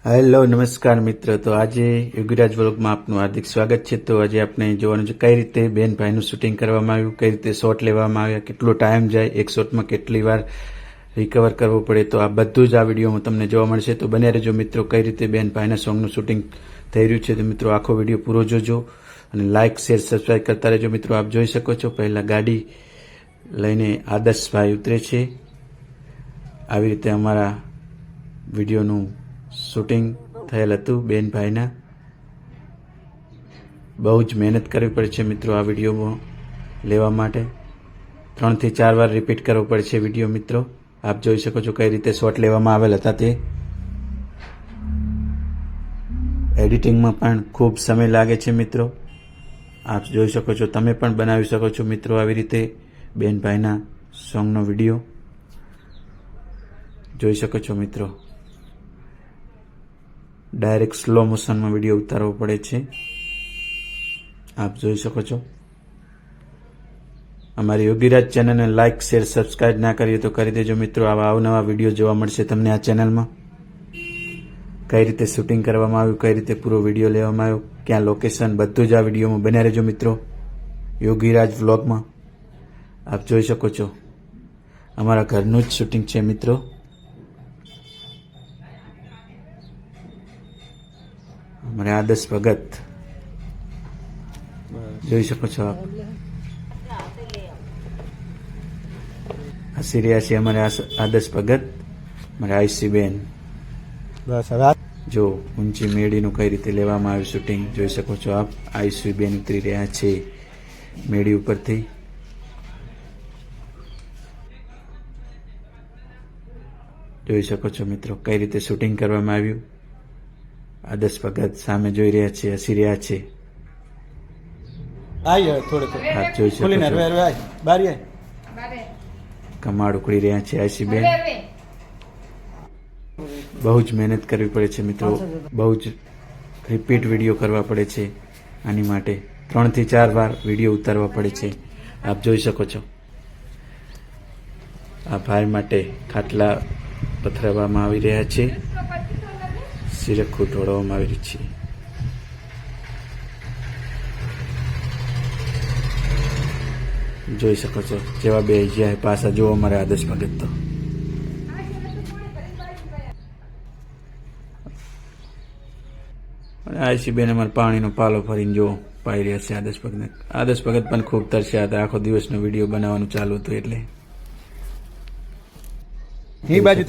Hello નમસ્કાર મિત્ર. તો આજે યોગીરાજ વ્લોગમાં આપનું હાર્દિક સ્વાગત છે. તો આજે આપણે જોવાનું છે કઈ રીતે બેન ભાઈનું શૂટિંગ કરવામાં આવ્યું, કઈ રીતે શોટ લેવામાં આવ્યા, કેટલો ટાઈમ જાય, એક શોટમાં કેટલી વાર રિકવર કરવું પડે. તો આ બધું જ આ વિડીયોમાં તમને જોવા મળશે. તો બન્યા રહેજો મિત્રો, કઈ રીતે બેન ભાઈના સોંગનું શૂટિંગ થઈ રહ્યું છે. તો મિત્રો આખો વિડીયો પૂરો જોજો અને લાઇક શેર સબસ્ક્રાઈબ કરતા રહેજો. મિત્રો આપ જોઈ શકો છો પહેલાં ગાડી લઈને આદર્શભાઈ ઉતરે છે. આવી રીતે અમારા વિડીયોનું શૂટિંગ થયેલ હતું. બેન ભાઈના બહુ જ મહેનત કરવી પડે છે મિત્રો આ વિડીયો લેવા માટે. 3 થી 4 વાર રિપીટ કરવો પડે છે વિડીયો. મિત્રો આપ જોઈ શકો છો કઈ રીતે શોટ લેવામાં આવેલ હતા. તે એડિટિંગમાં પણ ખૂબ સમય લાગે છે મિત્રો. આપ જોઈ શકો છો, તમે પણ બનાવી શકો છો મિત્રો આવી રીતે બેન ભાઈના સોંગનો વિડીયો જોઈ શકો છો મિત્રો. ડાયરેક્ટ સ્લો મોશનમાં વિડીયો ઉતારવો પડે છે. આપ જોઈ શકો છો. અમારી યોગીરાજ ચેનલને લાઇક શેર સબસ્ક્રાઈબ ના કરીએ તો કરી દેજો મિત્રો. આવા અવનવા વિડીયો જોવા મળશે તમને આ ચેનલમાં. કઈ રીતે શૂટિંગ કરવામાં આવ્યું, કઈ રીતે પૂરો વિડીયો લેવામાં આવ્યો, ક્યાં લોકેશન, બધું જ આ વિડીયોમાં બન્યા રહેજો મિત્રો યોગીરાજ વ્લોગમાં. આપ જોઈ શકો છો અમારા ઘરનું જ શૂટિંગ છે મિત્રો. અમારે આદર્શ ભગત જોઈ શકો છો આપ. હસી રહ્યા છે અમારે આદર્શ ભગત, અમારે આયુષી બેન. બસ હવે જો ઊંચી મેળીનું કઈ રીતે લેવામાં આવ્યું શૂટિંગ જોઈ શકો છો આપ. આયુષી બેન ઉતરી રહ્યા છે મેળી ઉપરથી. જોઈ શકો છો મિત્રો કઈ રીતે શૂટિંગ કરવામાં આવ્યું. આદર્શ ભગત સામે જોઈ રહ્યા છે, હસી રહ્યા છે. આપ જોઈ શકો છો કમાડ ઉકળી રહ્યા છે આયુષી બેન. બહુ જ મહેનત કરવી પડે છે મિત્રો. બહુ જ રિપીટ વિડીયો કરવા પડે છે આની માટે. 3 થી 4 વાર વિડીયો ઉતારવા પડે છે. આપ જોઈ શકો છો. આ ભાઈ માટે ખાટલા પથરાવવામાં આવી રહ્યા છે, સિરખું ઢોળવામાં આવી રહી છે. જોઈ શકો છો જેવા બે જ્યાં પાછા જોવો અમારે આદર્શ ભગત. તો આયુષી બેન અમારે પાણીનો પાલો ફરીને જો પાઈ રહ્યા છે આદર્શ ભગત. આદર્શ ભગત પણ ખૂબ તરસ્યા હતા. આખો દિવસનો વિડીયો બનાવવાનું ચાલુ હતું એટલે અમારી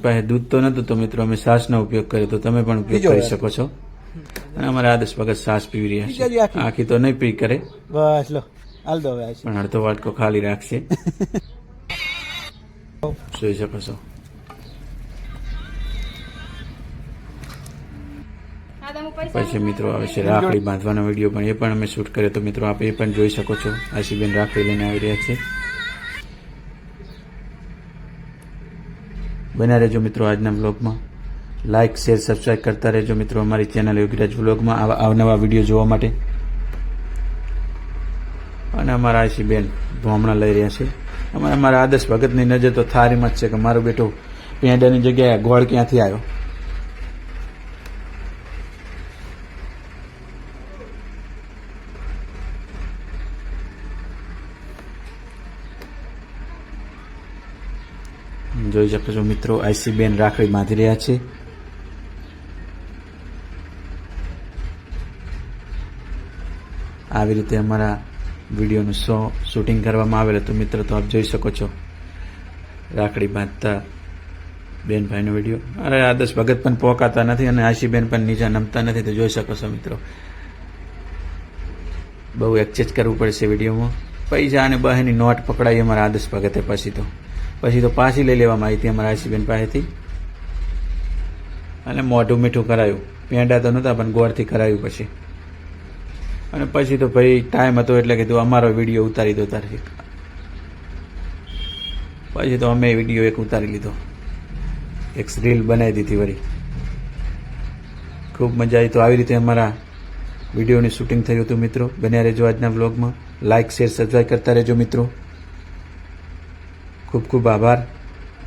પાસે દૂધ તો નતું તો મિત્રો અમે છાશનો ઉપયોગ કર્યો. તો તમે પણ ઉપયોગ કરી શકો છો. અને અમારા આદર્શ ભગત છાશ પીવી રહ્યા છે. આખી તો નહીં પી કરે, પણ અડધો વાટકો ખાલી રાખશે. જોઈ શકો છો. પછી મિત્રો આવે છે રાખડી બાંધવાનો વિડીયો, પણ એ પણ અમે શૂટ કર્યો. તો મિત્રો આપ એ પણ જોઈ શકો છો. આશીબેન રાખડી લઈને આવી રહ્યા છે. બન્યા રહેજો મિત્રો આજના વ્લોગમાં. લાઇક શેર સબસ્ક્રાઈબ કરતા રહેજો મિત્રો અમારી ચેનલ યોગીરાજ વ્લોગમાં આવા અવનવા વિડીયો જોવા માટે. અને અમારા આશી બેન ભોમણા લઈ રહ્યા છે. અમારા આદર્શ ભગતની નજર તો થારીમાં જ છે કે મારું બેટું પેંડાની જગ્યાએ ગોળ ક્યાંથી આવ્યો. જોઈ શકો છો મિત્રો આઈસી બેન રાખડી બાંધી રહ્યા છે. આવી રીતે અમારા વિડીયોનું શૂટિંગ કરવામાં આવેલ હતું મિત્રો. તો આપ જોઈ શકો છો રાખડી બાંધતા બેન ભાઈનો વિડીયો. અરે આદર્શ ભગત પણ પોકાતા નથી અને આશી બેન પણ નીચે નમતા નથી. તો જોઈ શકો છો મિત્રો બહુ એક્સચેન્જ કરવું પડશે વિડીયોમાં. પૈસા અને બહેની નોટ પકડાઈ અમારા આદર્શ ભગતે. પછી તો પાછી લઈ લેવામાં આવી હતી અમારા આશીબેન પાસેથી. અને મોઢું મીઠું કરાયું. પેંડા તો નહોતા પણ ગોળથી કરાયું પછી. અને પછી તો ભાઈ ટાઈમ હતો એટલે કીધું અમારો વિડીયો ઉતારી દો તારે. પછી તો અમે વિડીયો એક ઉતારી લીધો, એક રીલ બનાવી દીધી વળી. ખૂબ મજા આવી. તો આવી રીતે અમારા વિડીયોની શૂટિંગ થયું હતું મિત્રો. બન્યા રહેજો આજના વ્લોગમાં. લાઇક શેર સબસ્ક્રાઈબ કરતા રહેજો મિત્રો. ખૂબ ખૂબ આભાર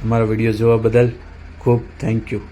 અમારો વિડીયો જોવા બદલ. ખૂબ થેન્ક યુ.